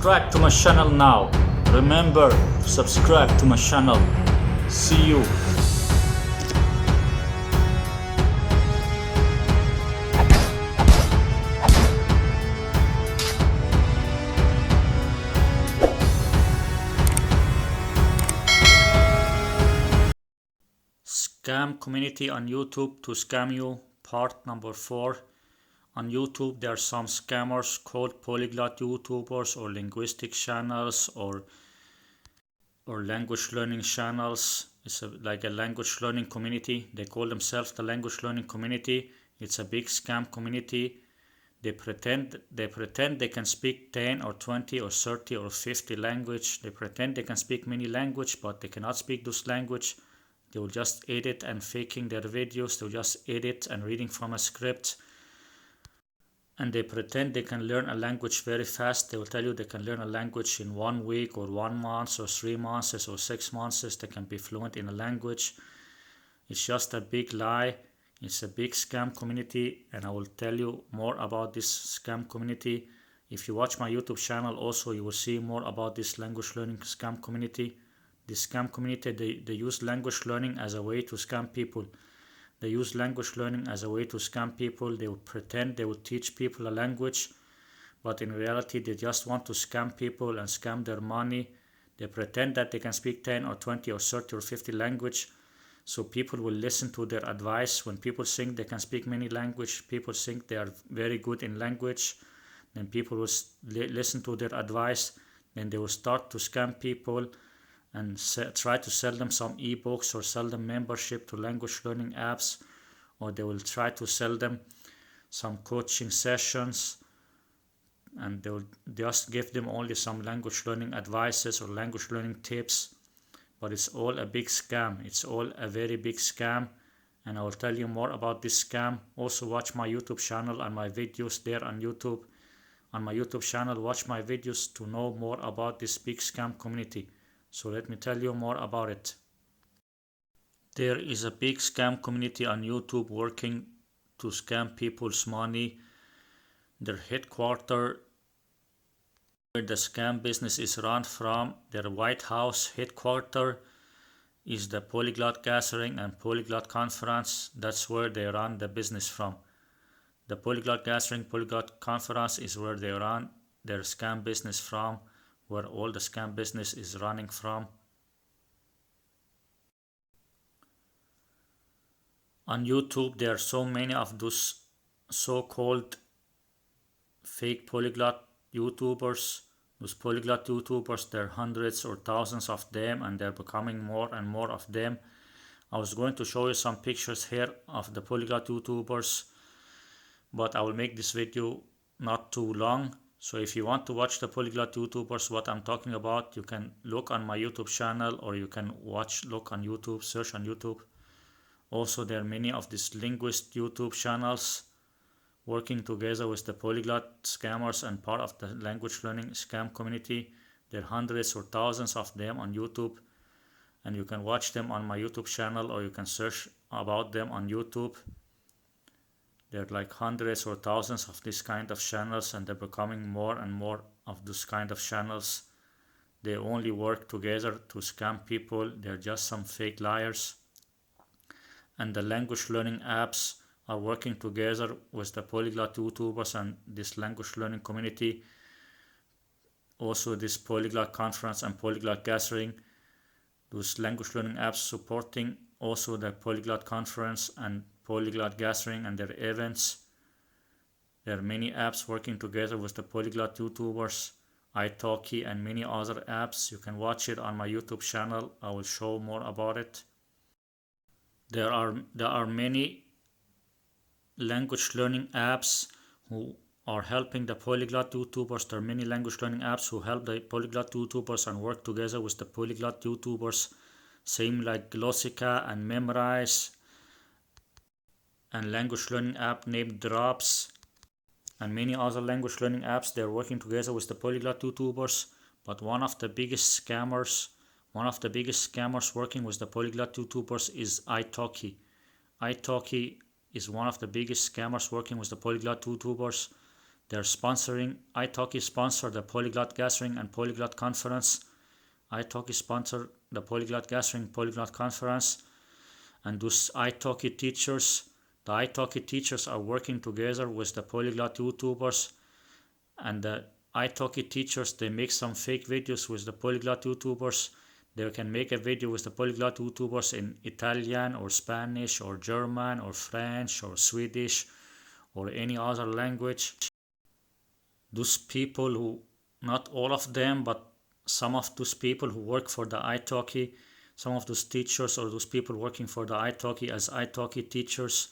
Subscribe to my channel now. Remember to subscribe to my channel. See you. Scam community on YouTube to scam you, part number 4. On YouTube there are some scammers called polyglot YouTubers or linguistic channels or language learning channels. It's like a language learning community. They call themselves the language learning community. It's a big scam community. They pretend they can speak 10 or 20 or 30 or 50 language. They pretend they can speak many language, but they cannot speak those language. They will just edit and faking their videos. They'll just edit and reading from a script. And they pretend they can learn a language very fast. They will tell you they can learn a language in 1 week or 1 month or 3 months or 6 months. They can be fluent in a language. It's just a big lie. It's a big scam community, and I will tell you more about this scam community. If you watch my YouTube channel also, you will see more about this language learning scam community. This scam community, they use language learning as a way to scam people. They use language learning as a way to scam people. They will pretend they will teach people a language, but in reality they just want to scam people and scam their money. They pretend that they can speak 10 or 20 or 30 or 50 language, so people will listen to their advice. When people think they can speak many language, people think they are very good in language, then people will listen to their advice. Then they will start to scam people and try to sell them some ebooks or sell them membership to language learning apps, or they will try to sell them some coaching sessions, and they will just give them only some language learning advices or language learning tips. But it's all a big scam. It's all a very big scam, and I will tell you more about this scam. Also watch my YouTube channel and my videos there on YouTube. On my YouTube channel, watch my videos to know more about this big scam community. So let me tell you more about it. There is a big scam community on YouTube working to scam people's money. Their headquarters, where the scam business is run from, their White House headquarters is the Polyglot Gathering and Polyglot Conference. That's where they run the business from. The Polyglot Gathering, Polyglot Conference is where they run their scam business from, where all the scam business is running from. On YouTube there are so many of those so-called fake polyglot YouTubers. Those polyglot YouTubers, there are hundreds or thousands of them, and they're becoming more and more of them. I was going to show you some pictures here of the polyglot YouTubers, but I will make this video not too long. So if you want to watch the polyglot YouTubers, what I'm talking about, you can look on my YouTube channel, or you can look on YouTube, search on YouTube. Also, there are many of these linguist YouTube channels working together with the polyglot scammers and part of the language learning scam community. There are hundreds or thousands of them on YouTube, and you can watch them on my YouTube channel, or you can search about them on YouTube. There are like hundreds or thousands of this kind of channels, and they're becoming more and more of this kind of channels. They only work together to scam people. They're just some fake liars. And the language learning apps are working together with the polyglot YouTubers and this language learning community. Also this Polyglot Conference and Polyglot Gathering, those language learning apps supporting also the Polyglot Conference and Polyglot Gathering and their events. There are many apps working together with the polyglot YouTubers, italki and many other apps. You can watch it on my YouTube channel. I will show more about it. There are many language learning apps who are helping the polyglot YouTubers. There are many language learning apps who help the polyglot YouTubers and work together with the polyglot YouTubers. Same like Glossica and Memrise, and language learning app named Drops, and many other language learning apps. They're working together with the polyglot YouTubers. But one of the biggest scammers working with the polyglot YouTubers is italki. Italki is one of the biggest scammers working with the polyglot YouTubers. They're sponsoring, italki sponsor the Polyglot Gathering and Polyglot Conference. Italki sponsor the Polyglot Gathering, Polyglot Conference, and those italki teachers, the italki teachers are working together with the Polyglot YouTubers, and the italki teachers, they make some fake videos with the Polyglot YouTubers. They can make a video with the Polyglot YouTubers in Italian or Spanish or German or French or Swedish or any other language. Those people who, not all of them, but some of those people who work for the italki, some of those teachers or those people working for the italki as italki teachers,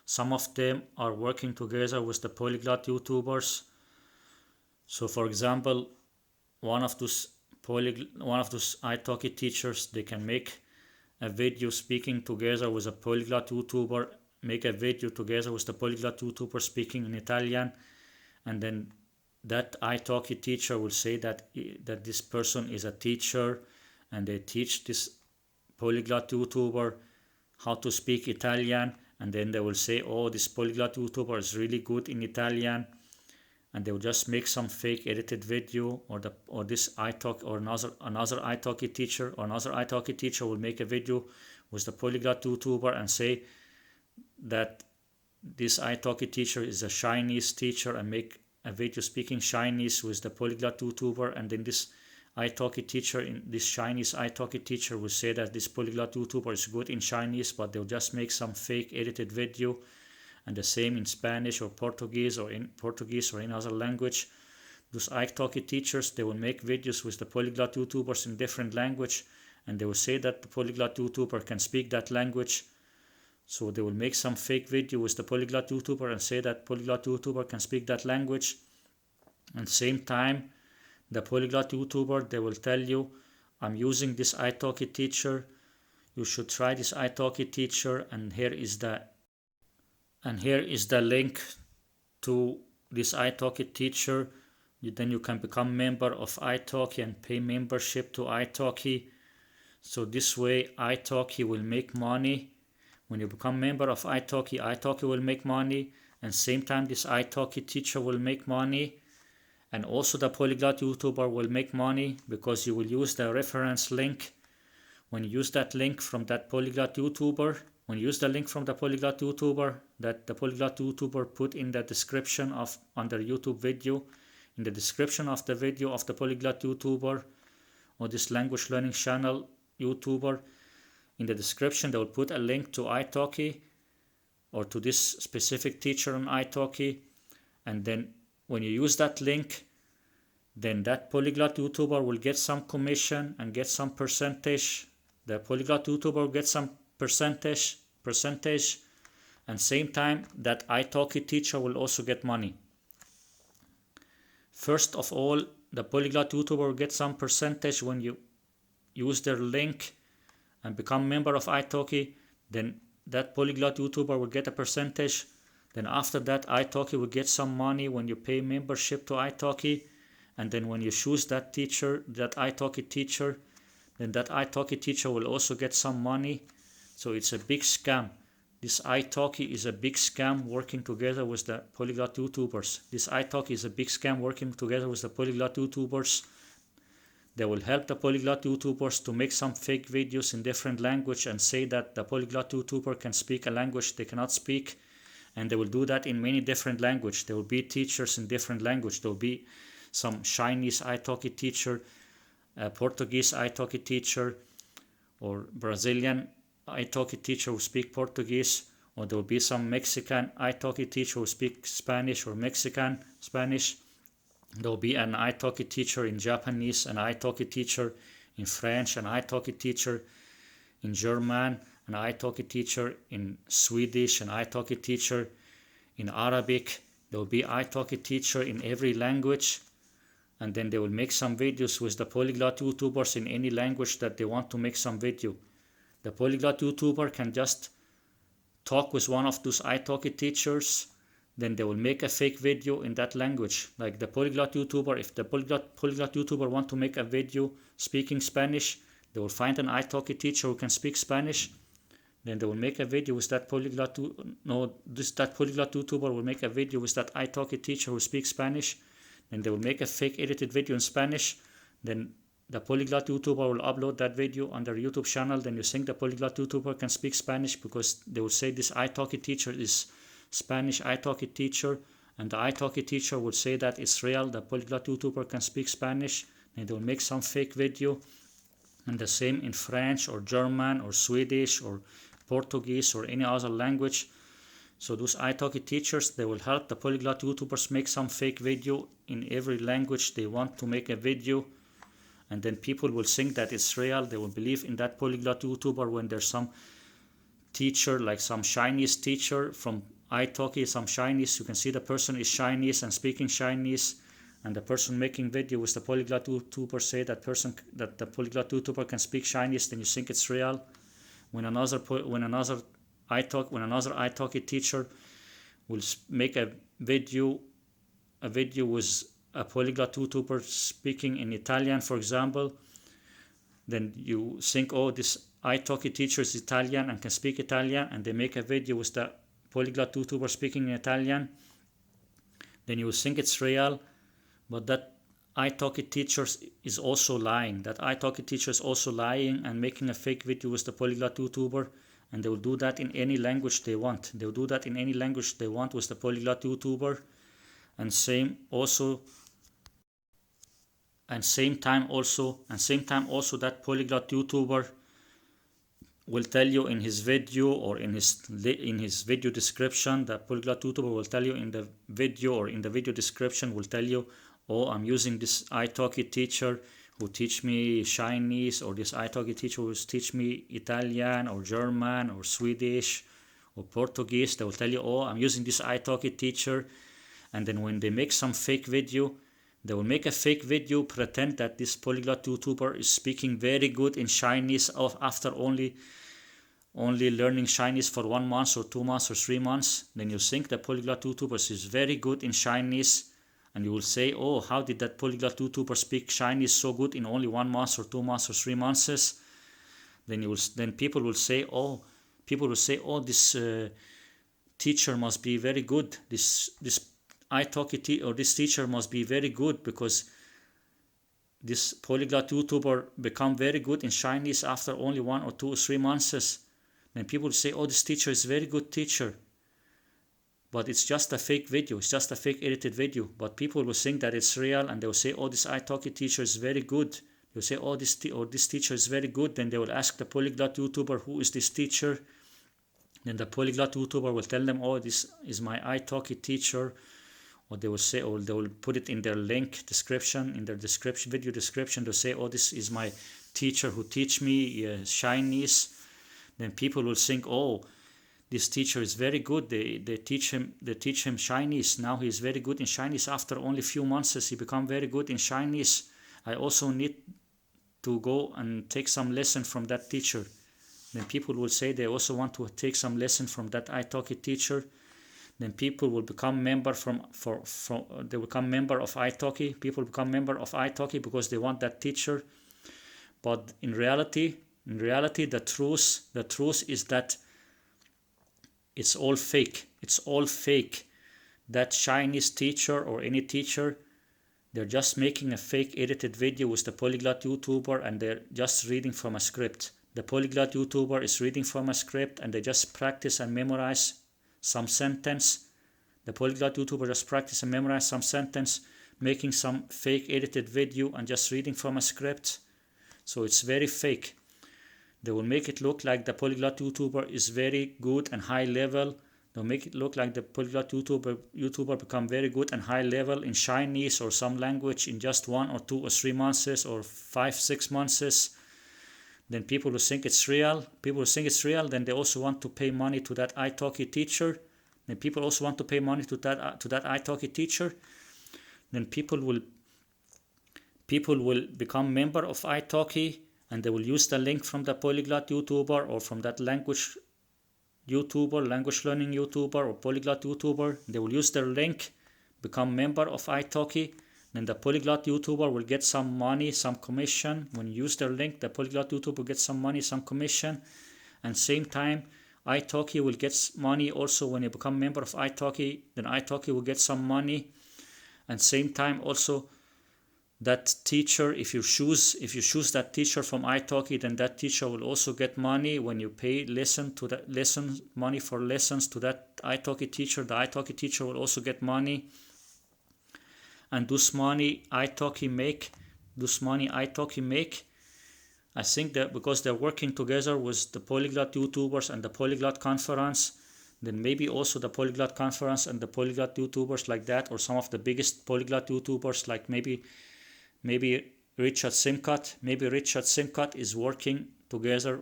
some of them are working together with the Polyglot YouTubers. So for example, one of those italki teachers, they can make a video speaking together with a Polyglot YouTuber, make a video together with the Polyglot YouTuber speaking in Italian, and then that italki teacher will say that this person is a teacher and they teach this Polyglot YouTuber how to speak Italian, and then they will say, oh, this Polyglot YouTuber is really good in Italian, and they will just make some fake edited video, or this italki or another italki teacher or another italki teacher will make a video with the Polyglot YouTuber and say that this italki teacher is a Chinese teacher and make a video speaking Chinese with the Polyglot YouTuber, and then this italki teacher, this Chinese italki teacher will say that this Polyglot YouTuber is good in Chinese, but they'll just make some fake edited video, and the same in Spanish or Portuguese or in other language. Those italki teachers, they will make videos with the Polyglot YouTubers in different language, and they will say that the Polyglot YouTuber can speak that language. So they will make some fake video with the Polyglot YouTuber and say that Polyglot YouTuber can speak that language. And same time, the Polyglot YouTuber, they will tell you, I'm using this italki teacher, you should try this italki teacher, and here is the link to this italki teacher. Then you can become member of italki and pay membership to italki. So this way italki will make money. When you become member of italki, italki will make money, and same time this italki teacher will make money, and also the Polyglot YouTuber will make money because you will use the reference link. When you use that link from that Polyglot YouTuber, when you use the link from the Polyglot YouTuber that the Polyglot YouTuber put in the description of under YouTube video, in the description of the video of the Polyglot YouTuber or this language learning channel YouTuber, in the description they will put a link to italki or to this specific teacher on italki, and then when you use that link, then that Polyglot YouTuber will get some commission and get some percentage. The Polyglot YouTuber will get some percentage, and same time that italki teacher will also get money. First of all, the Polyglot YouTuber will get some percentage when you use their link and become member of italki. Then that Polyglot YouTuber will get a percentage. Then after that, italki will get some money when you pay membership to italki. And then when you choose that teacher, that italki teacher, then that italki teacher will also get some money. So it's a big scam. This italki is a big scam working together with the Polyglot YouTubers. This italki is a big scam working together with the Polyglot YouTubers. They will help the Polyglot YouTubers to make some fake videos in different language and say that the Polyglot YouTuber can speak a language they cannot speak. And they will do that in many different languages. There will be teachers in different language. There will be some Chinese italki teacher, a Portuguese italki teacher, or Brazilian italki teacher who speak Portuguese, or there will be some Mexican italki teacher who speak Spanish or Mexican Spanish. There will be an italki teacher in Japanese, an italki teacher in French, an italki teacher in German, an italki teacher in Swedish, an italki teacher in Arabic. There will be italki teacher in every language, and then they will make some videos with the Polyglot YouTubers in any language that they want to make some video. The Polyglot YouTuber can just talk with one of those italki teachers, then they will make a fake video in that language. Like the Polyglot YouTuber, if the Polyglot YouTuber want to make a video speaking Spanish, they will find an italki teacher who can speak Spanish. Then they will make a video with that that polyglot YouTuber will make a video with that italki teacher who speaks Spanish. Then they will make a fake edited video in Spanish. Then the polyglot YouTuber will upload that video on their YouTube channel. Then you think the polyglot YouTuber can speak Spanish because they will say this italki teacher is Spanish italki teacher, and the italki teacher would say that it's real. The polyglot YouTuber can speak Spanish. Then they will make some fake video, and the same in French or German or Swedish or Portuguese or any other language. So those italki teachers, they will help the polyglot YouTubers make some fake video in every language they want to make a video, and then people will think that it's real. They will believe in that polyglot YouTuber when there's some teacher, like some Chinese teacher from italki, some Chinese, you can see the person is Chinese and speaking Chinese, and the person making video with the polyglot YouTuber say that the polyglot YouTuber can speak Chinese, then you think it's real. When another italki teacher will make a video with a polyglot YouTuber speaking in Italian, for example, then you think, oh, this italki teacher is Italian and can speak Italian, and they make a video with the polyglot YouTuber speaking in Italian, then you think it's real. But that italki teacher is also lying. That italki teacher is also lying and making a fake video with the polyglot YouTuber, and they will do that in any language they want. They will do that in any language they want with the polyglot YouTuber, and same time also that polyglot YouTuber will tell you in his video or in his video description. The polyglot YouTuber will tell you in the video or in the video description will tell you, oh, I'm using this italki teacher who teach me Chinese, or this italki teacher who teach me Italian or German or Swedish or Portuguese. They will tell you, oh, I'm using this italki teacher. And then when they make some fake video, they will make a fake video, pretend that this polyglot YouTuber is speaking very good in Chinese after only learning Chinese for 1 month or 2 months or 3 months. Then you think the polyglot YouTuber is very good in Chinese, and you will say, oh, how did that polyglot YouTuber speak Chinese so good in only 1 month or 2 months or 3 months? Then people will say, oh, this teacher must be very good. This italki or this teacher must be very good because this polyglot YouTuber become very good in Chinese after only 1 or 2 or 3 months. Then people will say, oh, this teacher is very good teacher. But it's just a fake video. It's just a fake edited video. But people will think that it's real, and they will say, oh, this italki teacher is very good. They'll say, oh, this teacher is very good. Then they will ask the polyglot YouTuber, who is this teacher? Then the polyglot YouTuber will tell them, oh, this is my italki teacher. Or they will say, or they will put it in their link description, in their description, video description. They'll say, oh, this is my teacher who teach me Chinese. Then people will think, oh, this teacher is very good. They teach him Chinese. Now he is very good in Chinese. After only few months, he become very good in Chinese. I also need to go and take some lesson from that teacher. Then people will say they also want to take some lesson from that italki teacher. Then people will become member they become member of italki. People become member of italki because they want that teacher. But in reality, the truth is that it's all fake. It's all fake. That Chinese teacher or any teacher, they're just making a fake edited video with the polyglot YouTuber, and they're just reading from a script. The polyglot YouTuber is reading from a script, and they just practice and memorize some sentence. The polyglot YouTuber just practice and memorize some sentence, making some fake edited video and just reading from a script. So it's very fake. They will make it look like the polyglot YouTuber is very good and high level. They'll make it look like the polyglot YouTuber become very good and high level in Chinese or some language in just 1 or 2 or 3 months or 5-6 months. Then people will think it's real. Then they also want to pay money to that italki teacher. Then people also want to pay money to that italki teacher. Then people will become member of italki, and they will use the link from the polyglot YouTuber or from that language learning YouTuber or polyglot YouTuber. They will use their link, become member of italki. Then the polyglot YouTuber will get some money, some commission. When you use their link, the polyglot YouTuber will get some money, some commission. And same time, italki will get money also when you become member of italki. Then italki will get some money. And same time also, that teacher, if you choose that teacher from italki, then that teacher will also get money when you pay lesson money for lessons to that italki teacher. The italki teacher will also get money. And this money italki make, I think that because they're working together with the Polyglot YouTubers and the Polyglot Conference, then maybe also the Polyglot Conference and the Polyglot YouTubers like that, or some of the biggest Polyglot YouTubers like maybe Richard Simcott. Maybe Richard Simcott is working together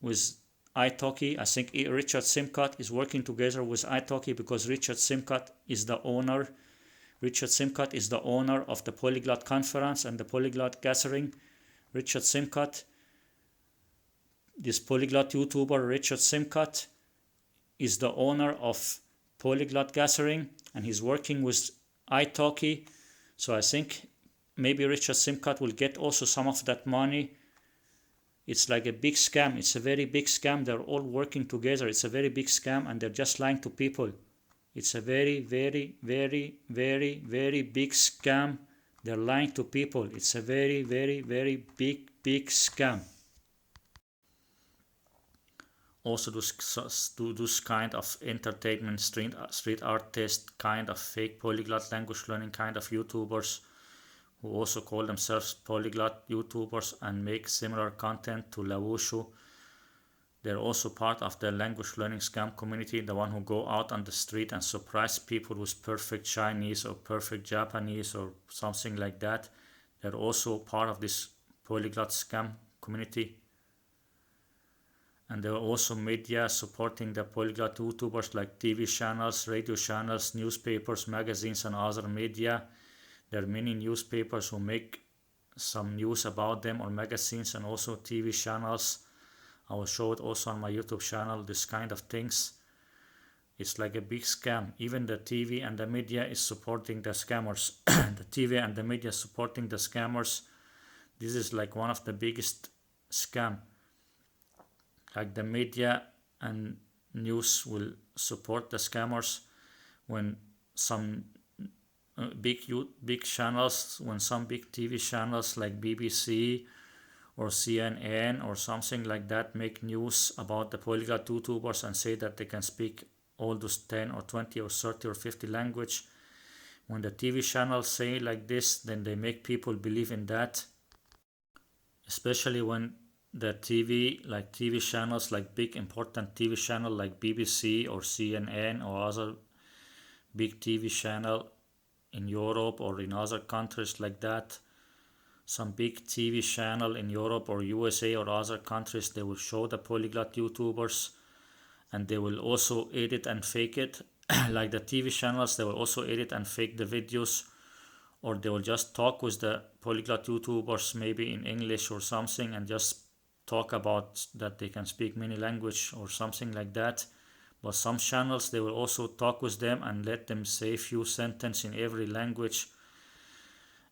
with italki. I think Richard Simcott is working together with italki because Richard Simcott is the owner. Richard Simcott is the owner of the Polyglot Conference and the Polyglot Gathering. Richard Simcott, this Polyglot YouTuber Richard Simcott, is the owner of Polyglot Gathering, and he's working with italki. So I think maybe Richard Simcott will get also some of that money. It's like a big scam. It's a very big scam. They're all working together. It's a very big scam, and they're just lying to people. It's a very, very, very, very, very big scam. They're lying to people. It's a very, very, very big scam. Also, those kind of entertainment, street artist, kind of fake polyglot language learning kind of YouTubers who also call themselves polyglot YouTubers and make similar content to Lawushu. They're also part of the language learning scam community, the one who go out on the street and surprise people with perfect Chinese or perfect Japanese or something like that. They're also part of this polyglot scam community. And there are also media supporting the polyglot YouTubers like TV channels, radio channels, newspapers, magazines, and other media. There are many newspapers who make some news about them, or magazines, and also TV channels. I will show it also on my YouTube channel, this kind of things. It's like a big scam. Even the TV and the media is supporting the scammers. The TV and the media supporting the scammers. This is like one of the biggest scam. Like the media and news will support the scammers when some big channels, when some big TV channels like BBC or CNN or something like that make news about the polyglot YouTubers and say that they can speak all those 10 or 20 or 30 or 50 language. When the TV channels say like this, then they make people believe in that. Especially when the TV channels, like big important TV channel like BBC or CNN or other big TV channel in Europe or in other countries like that, some big TV channel in Europe or USA or other countries, they will show the polyglot YouTubers and they will also edit and fake it. Like the TV channels, they will also edit and fake the videos, or they will just talk with the polyglot YouTubers maybe in English or something and just talk about that they can speak many language or something like that. But some channels, they will also talk with them and let them say a few sentences in every language.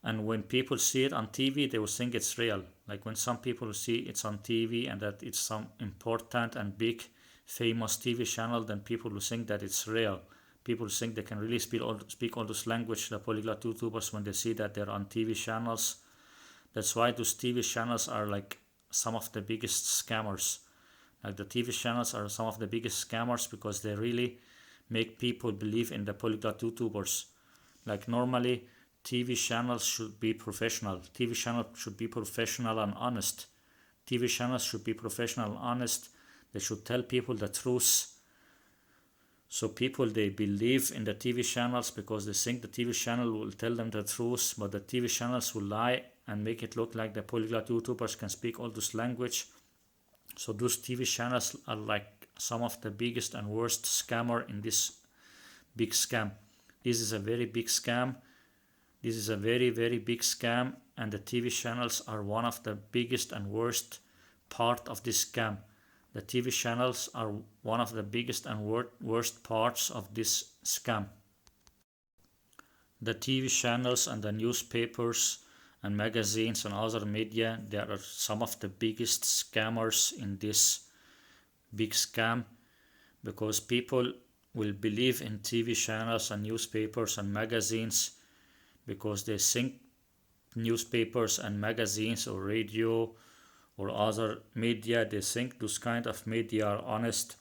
And when people see it on TV, they will think it's real. Like when some people see it's on TV and that it's some important and big famous TV channel, then people will think that it's real. People think they can really speak all those language, the polyglot YouTubers, when they see that they're on TV channels. That's why those TV channels are like some of the biggest scammers. Like the TV channels are some of the biggest scammers because they really make people believe in the polyglot YouTubers. Like normally, TV channels should be professional. TV channels should be professional and honest. TV channels should be professional and honest. They should tell people the truth. So people, they believe in the TV channels because they think the TV channel will tell them the truth, but the TV channels will lie and make it look like the polyglot YouTubers can speak all this language. So those TV channels are like some of the biggest and worst scammer in this big scam. This is a very big scam. This is a very, very big scam, and the TV channels are one of the biggest and worst part of this scam. The TV channels are one of the biggest and worst parts of this scam. The TV channels and the newspapers and magazines and other media, they are some of the biggest scammers in this big scam, because people will believe in TV channels and newspapers and magazines because they think newspapers and magazines or radio or other media, they think those kind of media are honest.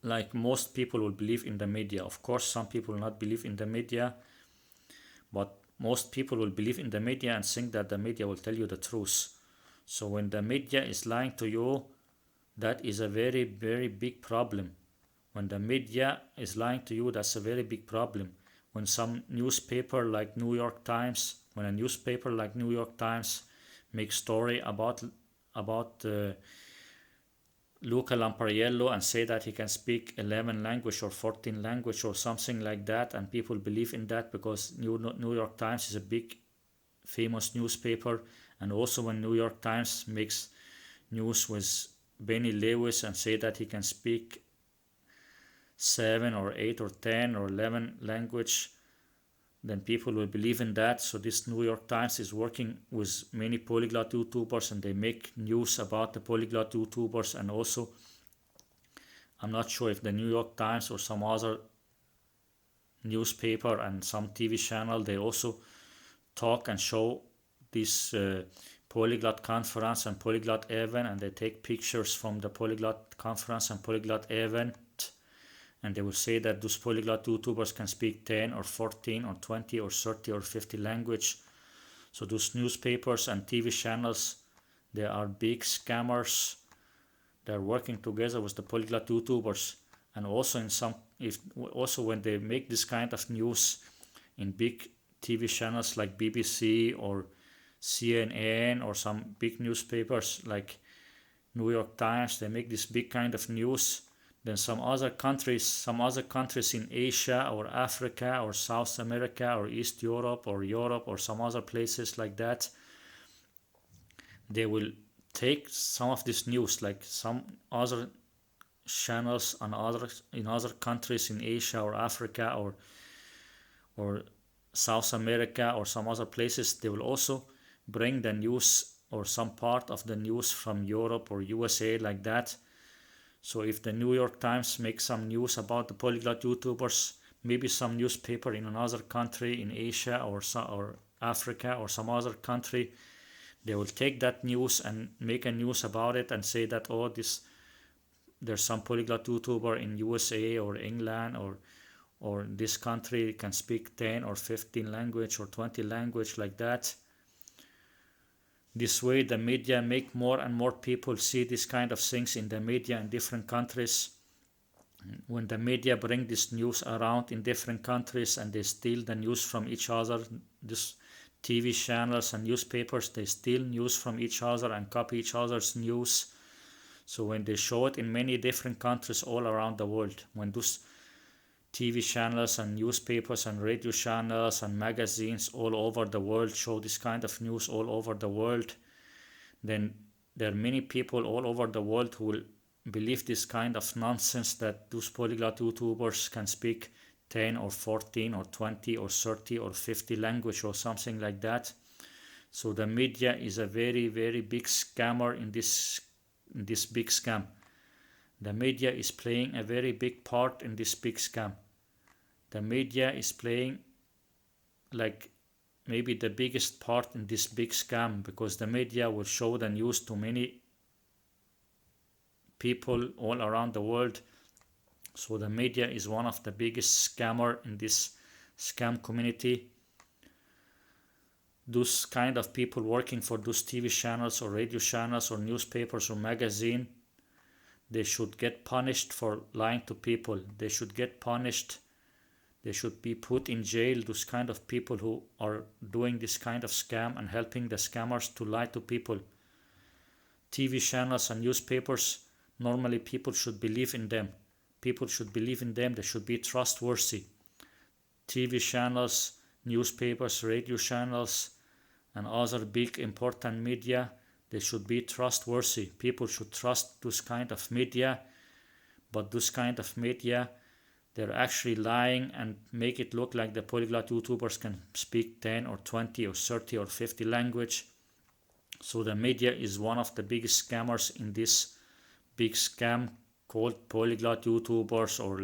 Like most people will believe in the media. Of course, some people will not believe in the media, but most people will believe in the media and think that the media will tell you the truth. So when the media is lying to you, that is a very, very big problem. When the media is lying to you, that's a very big problem. When some newspaper like New York Times, when a newspaper like New York Times makes story about Luca Lampariello and say that he can speak 11 language or 14 language or something like that, and people believe in that because New York Times is a big famous newspaper. And also when New York Times makes news with Benny Lewis and say that he can speak 7 or 8 or 10 or 11 language, then people will believe in that. So this New York Times is working with many polyglot YouTubers, and they make news about the polyglot YouTubers. And also, I'm not sure if the New York Times or some other newspaper and some TV channel, they also talk and show this polyglot conference and polyglot event, and they take pictures from the polyglot conference and polyglot event, and they will say that those polyglot YouTubers can speak 10 or 14 or 20 or 30 or 50 language. So those newspapers and TV channels, they are big scammers. They're working together with the polyglot YouTubers. And also also when they make this kind of news in big TV channels like BBC or CNN or some big newspapers like New York Times, they make this big kind of news. Then some other countries in Asia or Africa or South America or East Europe or some other places like that, they will take some of this news, like some other channels in other countries in Asia or Africa or South America or some other places. They will also bring the news or some part of the news from Europe or USA like that. So if the New York Times makes some news about the polyglot YouTubers, maybe some newspaper in another country in Asia or Africa or some other country, they will take that news and make a news about it and say that, oh, there's some polyglot YouTuber in USA or England or this country can speak 10 or 15 language or 20 language like that. This way the media make more and more people see this kind of things in the media in different countries. When the media bring this news around in different countries and they steal the news from each other, this TV channels and newspapers, they steal news from each other and copy each other's news. So when they show it in many different countries all around the world, when those TV channels and newspapers and radio channels and magazines all over the world show this kind of news all over the world, then there are many people all over the world who will believe this kind of nonsense that those polyglot YouTubers can speak 10 or 14 or 20 or 30 or 50 language or something like that. So the media is a very, very big scammer in this big scam. The media is playing a very big part in this big scam. The media is playing like maybe the biggest part in this big scam, because the media will show the news to many people all around the world. So the media is one of the biggest scammer in this scam community. Those kind of people working for those TV channels or radio channels or newspapers or magazine, they should get punished for lying to people. They should get punished. They should be put in jail, those kind of people who are doing this kind of scam and helping the scammers to lie to people. TV channels and newspapers, normally people should believe in them. People should believe in them. They should be trustworthy. TV channels, newspapers, radio channels, and other big important media, they should be trustworthy. People should trust those kind of media, but those kind of media, they're actually lying and make it look like the polyglot YouTubers can speak 10 or 20 or 30 or 50 language. So the media is one of the biggest scammers in this big scam called Polyglot YouTubers or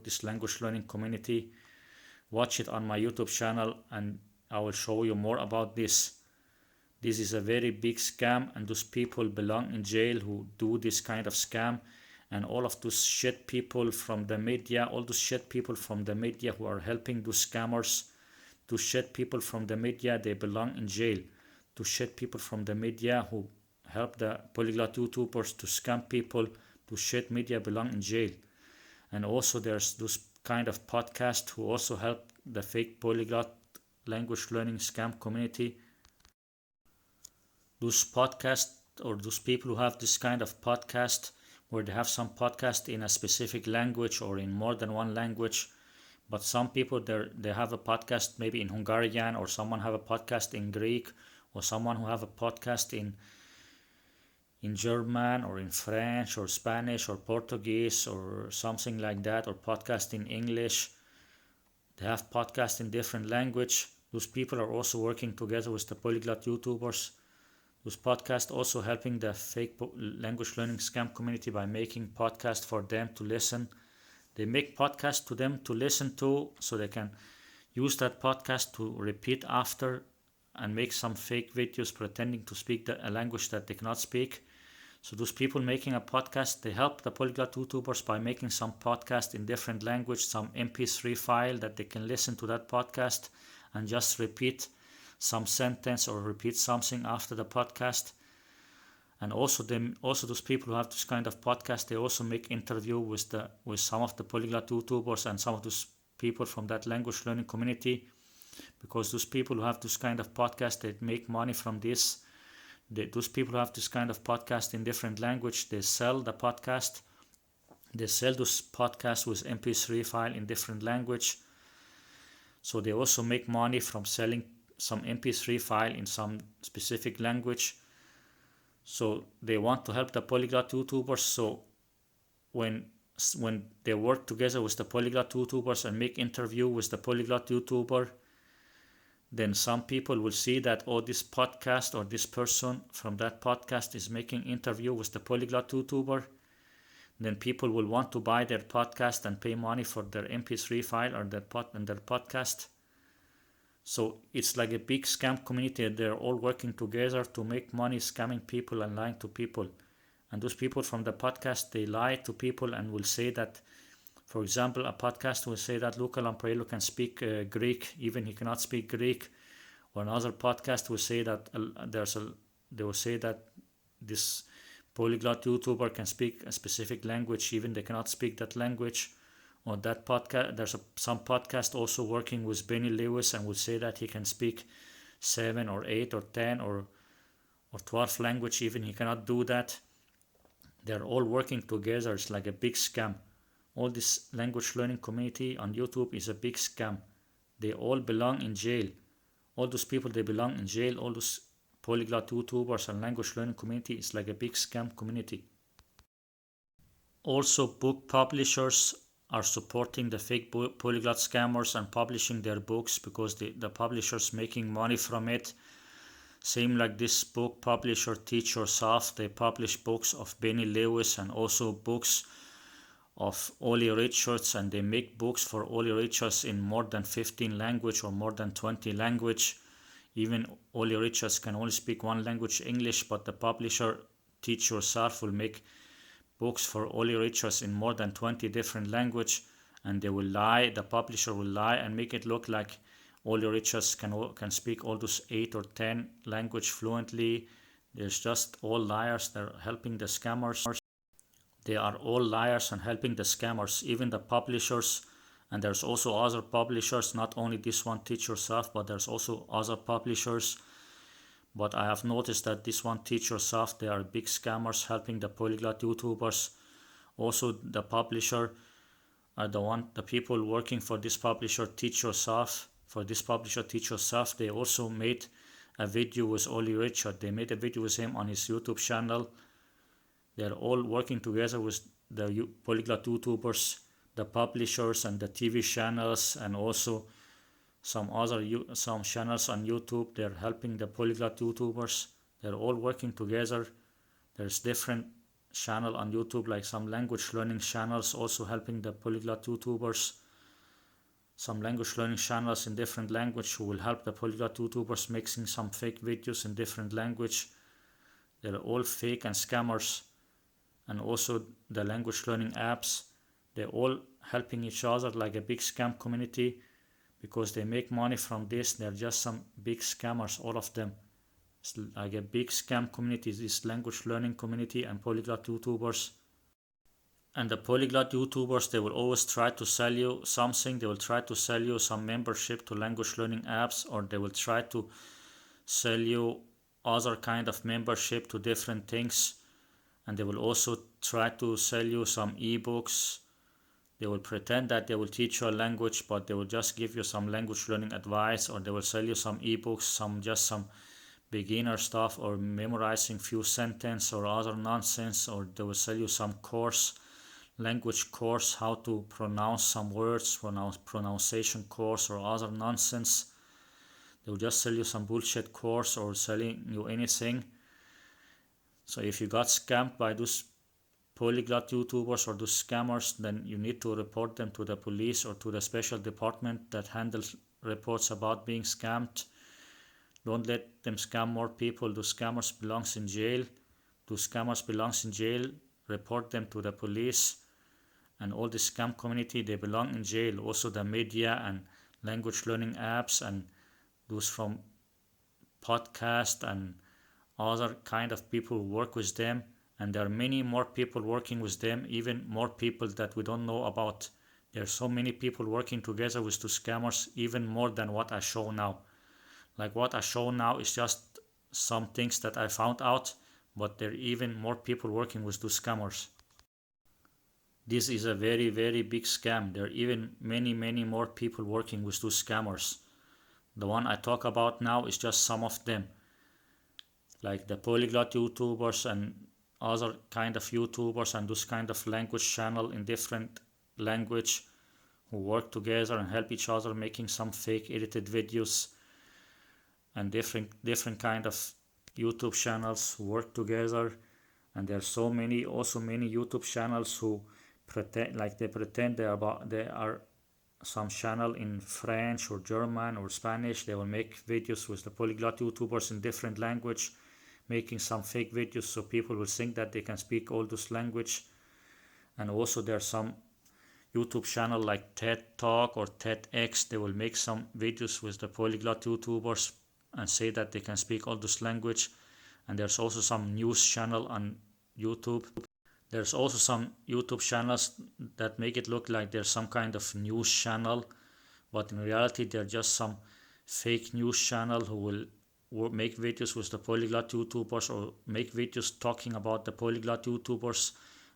this language learning community. Watch it on my YouTube channel and I will show you more about this. This is a very big scam, and those people belong in jail who do this kind of scam. And all of those shit people from the media, all those shit people from the media who are helping those scammers, to shit people from the media, they belong in jail. To shit people from the media who help the polyglot YouTubers to scam people, to shit media belong in jail. And also there's those kind of podcasts who also help the fake polyglot language learning scam community. Those podcasts or those people who have this kind of podcast where they have some podcast in a specific language or in more than one language, but some people they have a podcast maybe in Hungarian, or someone have a podcast in Greek, or someone who have a podcast in German or in French or Spanish or Portuguese or something like that, or podcast in English. They have podcasts in different language. Those people are also working together with the polyglot YouTubers. Those podcasts also helping the fake language learning scam community by making podcasts for them to listen. They make podcasts to them to listen to, so they can use that podcast to repeat after and make some fake videos pretending to speak a language that they cannot speak. So those people making a podcast, they help the polyglot YouTubers by making some podcast in different language, some MP3 file that they can listen to that podcast and just repeat some sentence or repeat something after the podcast. And also those people who have this kind of podcast, they also make interview with some of the polyglot YouTubers and some of those people from that language learning community, because those people who have this kind of podcast, they make money from this. Those people who have this kind of podcast in different language, they sell the podcast. They sell those podcasts with MP3 file in different language. So they also make money from selling some MP3 file in some specific language. So they want to help the polyglot YouTubers. So when they work together with the polyglot YouTubers and make interview with the polyglot YouTuber, then some people will see that, oh, this podcast or this person from that podcast is making interview with the polyglot YouTuber. Then people will want to buy their podcast and pay money for their MP3 file or their podcast. So it's like a big scam community. They're all working together to make money scamming people and lying to people. And those people from the podcast, they lie to people and will say that, for example, a podcast will say that Luca Lamparello can speak Greek, even he cannot speak Greek. Or another podcast will say that they will say that this polyglot YouTuber can speak a specific language, even they cannot speak that language. Or that podcast, there's some podcast also working with Benny Lewis and will say that he can speak 7 or 8 or 10 or 12 language, even he cannot do that. They're all working together. It's like a big scam. All this language learning community on YouTube is a big scam. They all belong in jail. All those people, they belong in jail. All those polyglot YouTubers and language learning community is like a big scam community. Also, book publishers are supporting the fake polyglot scammers and publishing their books because the publishers making money from it. Same like this book publisher Teach Yourself, they publish books of Benny Lewis and also books of Ollie Richards, and they make books for Ollie Richards in more than 15 language or more than 20 language. Even Ollie Richards can only speak one language, English, but the publisher Teach Yourself will make books for Ollie Richards in more than 20 different language, and they will lie, the publisher will lie and make it look like Ollie Richards can speak all those 8 or 10 language fluently. There's just all liars. They're helping the scammers. They are all liars and helping the scammers, even the publishers. And there's also other publishers, not only this one Teach Yourself, but there's also other publishers. But I have noticed that this one Teach Yourself, they are big scammers helping the polyglot YouTubers. Also the publisher are the people working for this publisher Teach Yourself. For this publisher Teach Yourself, they also made a video with Ollie Richard. They made a video with him on his YouTube channel. They're all working together with the polyglot YouTubers, the publishers and the TV channels, and also some channels on YouTube. They're helping the polyglot YouTubers. They're all working together. There's different channel on YouTube, like some language learning channels also helping the polyglot YouTubers. Some language learning channels in different language who will help the polyglot YouTubers making some fake videos in different language. They're all fake and scammers. And also the language learning apps, they're all helping each other like a big scam community because they make money from this. They're just some big scammers, all of them. It's like a big scam community, this language learning community and polyglot YouTubers. And the polyglot YouTubers, they will always try to sell you something. They will try to sell you some membership to language learning apps, or they will try to sell you other kind of membership to different things. And they will also try to sell you some ebooks. They will pretend that they will teach you a language, but they will just give you some language learning advice, or they will sell you some ebooks, some beginner stuff, or memorizing few sentences or other nonsense, or they will sell you some language course, how to pronounce some words, pronunciation course or other nonsense. They will just sell you some bullshit course or selling you anything. So if you got scammed by those polyglot YouTubers or those scammers, then you need to report them to the police or to the special department that handles reports about being scammed. Don't let them scam more people. Those scammers belongs in jail. Report them to the police. And all the scam community, they belong in jail. Also the media and language learning apps and those from podcast and other kind of people who work with them. And there are many more people working with them, even more people that we don't know about. There are so many people working together with the scammers, even more than what I show now. Like what I show now is just some things that I found out, but there are even more people working with those scammers. This is a very, very big scam. There are even many more people working with those scammers. The one I talk about now is just some of them. Like the polyglot YouTubers and other kind of YouTubers and those kind of language channel in different language who work together and help each other making some fake edited videos, and different kind of YouTube channels who work together. And there are so many YouTube channels who pretend they are some channel in French or German or Spanish. They will make videos with the polyglot YouTubers in different language, making some fake videos so people will think that they can speak all those language. And also there's some YouTube channel like TED Talk or TEDx. They will make some videos with the polyglot YouTubers and say that they can speak all those language. And there's also some news channel on YouTube. There's also some YouTube channels that make it look like there's some kind of news channel, but in reality they're just some fake news channel who will make videos with the polyglot YouTubers or make videos talking about the polyglot YouTubers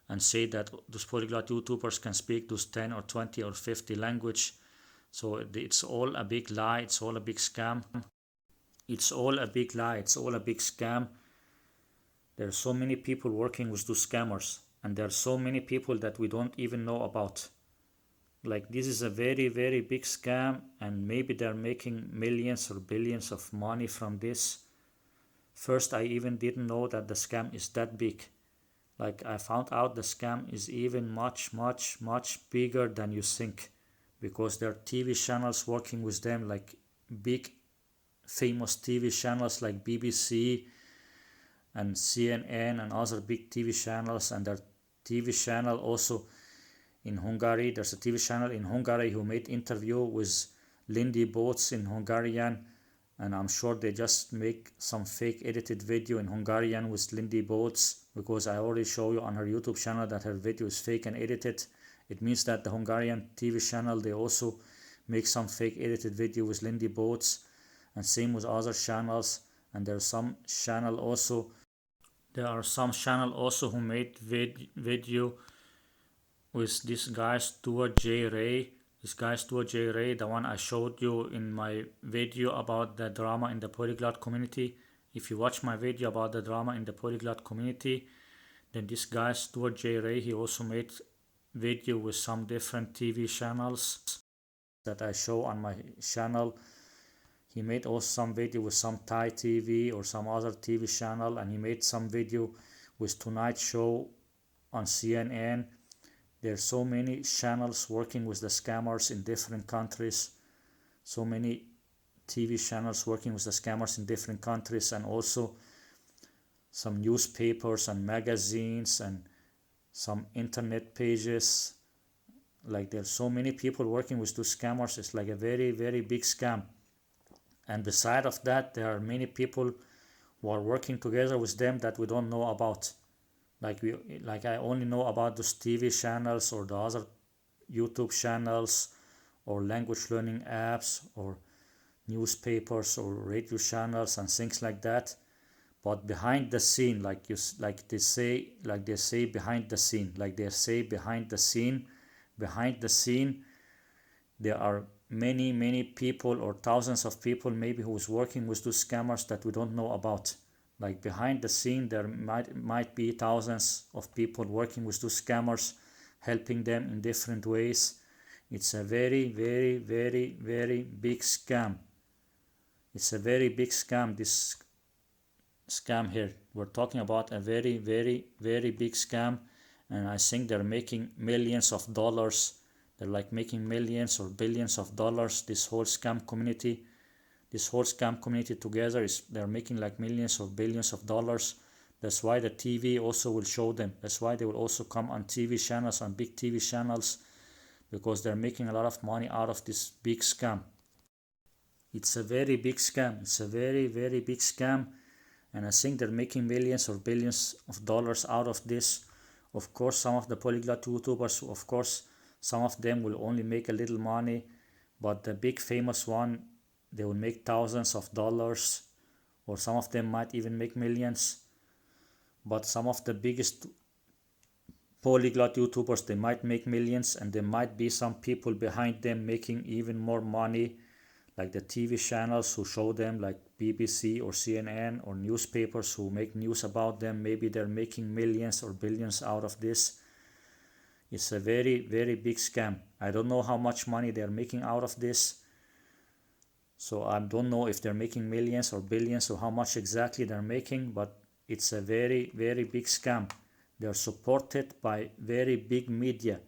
and say that those polyglot YouTubers can speak those 10 or 20 or 50 language. So it's all a big lie. It's all a big scam. It's all a big lie. It's all a big scam. There are so many people working with those scammers, and there are so many people that we don't even know about. Like this is a very, very big scam, and maybe they're making millions or billions of money from this. First, I even didn't know that the scam is that big. Like I found out the scam is even much bigger than you think, because there are TV channels working with them, like big famous TV channels like BBC and CNN and other big TV channels. And their TV channel also in Hungary, there's a TV channel in Hungary who made interview with Lindy Boats in Hungarian, and I'm sure they just make some fake edited video in Hungarian with Lindy Boats, because I already show you on her YouTube channel that her video is fake and edited. It means that the Hungarian TV channel, they also make some fake edited video with Lindy Boats, and same with other channels. And there are some channel also who made video with this guy Stuart J. Ray. This guy Stuart J. Ray, the one I showed you in my video about the drama in the polyglot community. If you watch my video about the drama in the polyglot community, then this guy Stuart J. Ray, he also made video with some different TV channels that I show on my channel. He made also some video with some Thai TV or some other TV channel, and he made some video with Tonight Show on CNN. There's so many channels working with the scammers in different countries, so many TV channels working with the scammers in different countries, and also some newspapers and magazines and some internet pages. Like there's so many people working with those scammers. It's like a very, very big scam. And beside of that, there are many people who are working together with them that we don't know about. Like I only know about those TV channels or the other YouTube channels or language learning apps or newspapers or radio channels and things like that. But behind the scene, like they say behind the scene, behind the scene, there are many people or thousands of people maybe who's working with those scammers that we don't know about. Like behind the scene, there might be thousands of people working with those scammers, helping them in different ways. It's a very, very, very, very big scam. It's a very big scam, this scam here. We're talking about a very, very, very big scam, and I think they're making millions of dollars. They're like making millions or billions of dollars. This whole scam community together they're making like millions or billions of dollars. That's why the TV also will show them. That's why they will also come on TV channels, on big TV channels, because they're making a lot of money out of this big scam. It's a very big scam. It's a very, very big scam. And I think they're making millions or billions of dollars out of this. Of course, some of the polyglot YouTubers, of course, some of them will only make a little money. But the big famous one, they will make thousands of dollars. Or some of them might even make millions. But some of the biggest polyglot YouTubers, they might make millions. And there might be some people behind them making even more money, like the TV channels who show them, like BBC or CNN, or newspapers who make news about them. Maybe they're making millions or billions out of this. It's a very, very big scam. I don't know how much money they're making out of this. So I don't know if they're making millions or billions or how much exactly they're making, but it's a very, very big scam. They're supported by very big media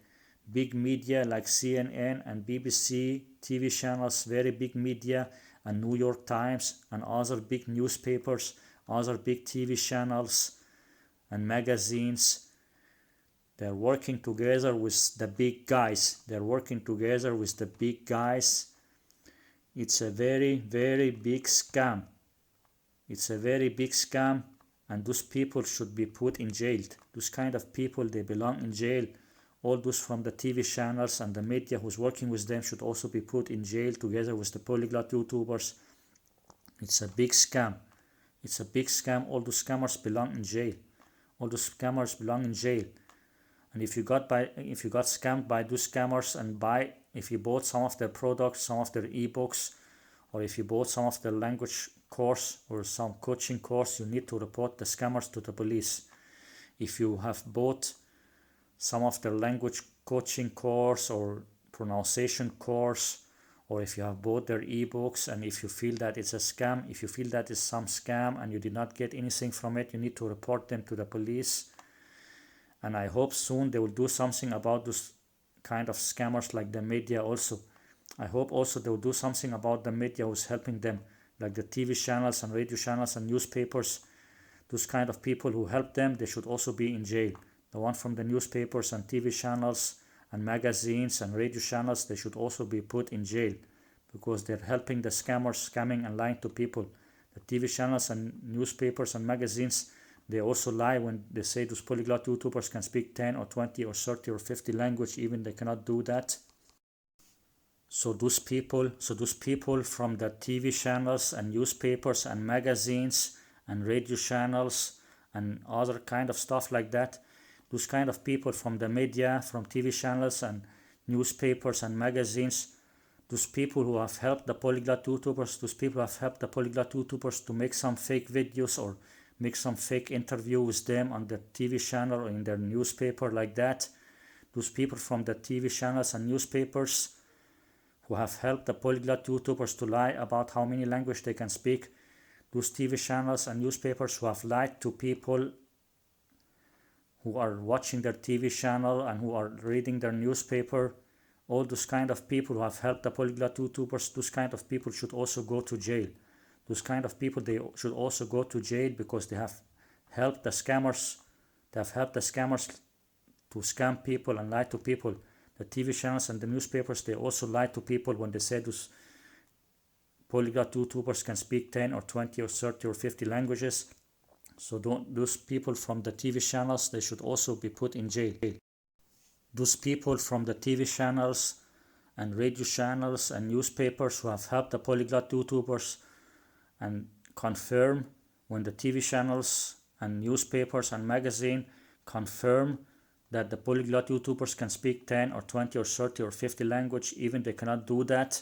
like CNN and BBC, TV channels, very big media, and New York Times and other big newspapers, other big TV channels and magazines. They're working together with the big guys. It's a very, very big scam. And those people should be put in jail. Those kind of people, they belong in jail. All those from the TV channels and the media who's working with them should also be put in jail together with the polyglot YouTubers. It's a big scam. All those scammers belong in jail. And if you got scammed by those scammers, and if you bought some of their products, some of their ebooks, or if you bought some of their language course or some coaching course, you need to report the scammers to the police. If you have bought some of their language coaching course or pronunciation course, or if you have bought their ebooks, and if you feel that it's a scam, if you feel that it's some scam and you did not get anything from it, you need to report them to the police. And I hope soon they will do something about those kind of scammers, like the media also. I hope also they will do something about the media who's helping them, like the TV channels and radio channels and newspapers. Those kind of people who help them, they should also be in jail. The one from the newspapers and TV channels and magazines and radio channels, they should also be put in jail, because they're helping the scammers, scamming and lying to people. The TV channels and newspapers and magazines, they also lie when they say those polyglot YouTubers can speak 10 or 20 or 30 or 50 language. Even they cannot do that. So those people from the TV channels and newspapers and magazines and radio channels and other kind of stuff like that, those kind of people from the media, from TV channels and newspapers and magazines, those people who have helped the polyglot YouTubers, to make some fake videos or make some fake interview with them on the TV channel or in their newspaper like that. Those people from the TV channels and newspapers who have helped the polyglot YouTubers to lie about how many languages they can speak. Those TV channels and newspapers who have lied to people who are watching their TV channel and who are reading their newspaper, all those kind of people who have helped the polyglot YouTubers, those kind of people should also go to jail. Those kind of people, they should also go to jail because they have helped the scammers. They have helped the scammers to scam people and lie to people. The TV channels and the newspapers, they also lie to people when they say those polyglot YouTubers can speak 10 or 20 or 30 or 50 languages. So those people from the TV channels, they should also be put in jail. Those people from the TV channels and radio channels and newspapers who have helped the polyglot YouTubers and confirm when the TV channels and newspapers and magazine confirm that the polyglot YouTubers can speak 10 or 20 or 30 or 50 language, even they cannot do that.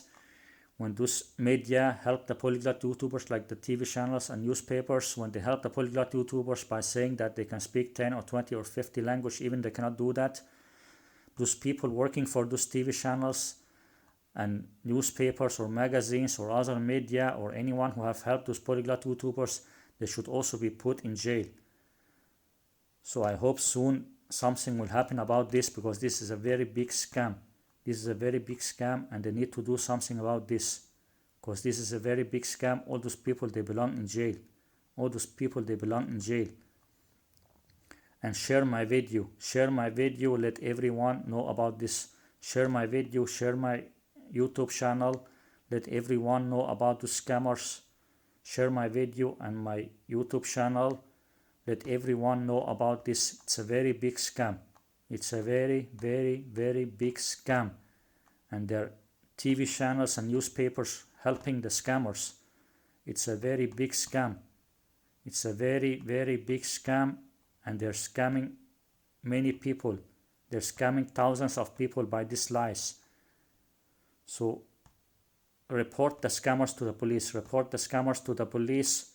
When those media help the polyglot YouTubers like the TV channels and newspapers, when they help the polyglot YouTubers by saying that they can speak 10 or 20 or 50 language, even they cannot do that, those people working for those TV channels and newspapers or magazines or other media or anyone who have helped those polyglot YouTubers, they should also be put in jail. So I hope soon something will happen about this, because this is a very big scam. This is a very big scam and they need to do something about this, because this is a very big scam. All those people, they belong in jail. All those people, they belong in jail. And share my video. Share my video. Let everyone know about this. Share my video. Share my YouTube channel. Let everyone know about the scammers. Share my video and my YouTube channel. Let everyone know about this. It's a very big scam. It's a very, very, very big scam. And there are TV channels and newspapers helping the scammers. It's a very big scam. It's a very, very big scam. And they're scamming many people. They're scamming thousands of people by these lies. So report the scammers to the police. Report the scammers to the police.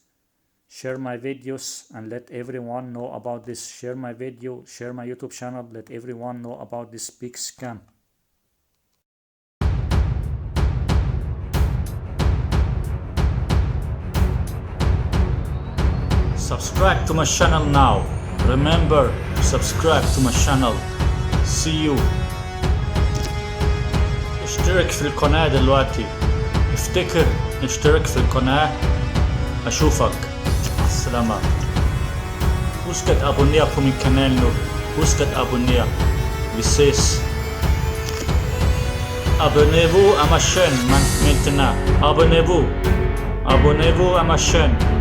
Share my videos and let everyone know about this. Share my video, share my YouTube channel, let everyone know about this big scam. Subscribe to my channel now. Remember, subscribe to my channel. See you. اشترك في القناة دلوقتي. افتكر اشترك في القناة. أشوفك. Selamat. Husk at abonnere på min kanal nu. Husk at abonnere. Vi ses. Abonnez-vous à ma chaîne maintenant. Abonnez-vous. Abonnez-vous à ma chaîne.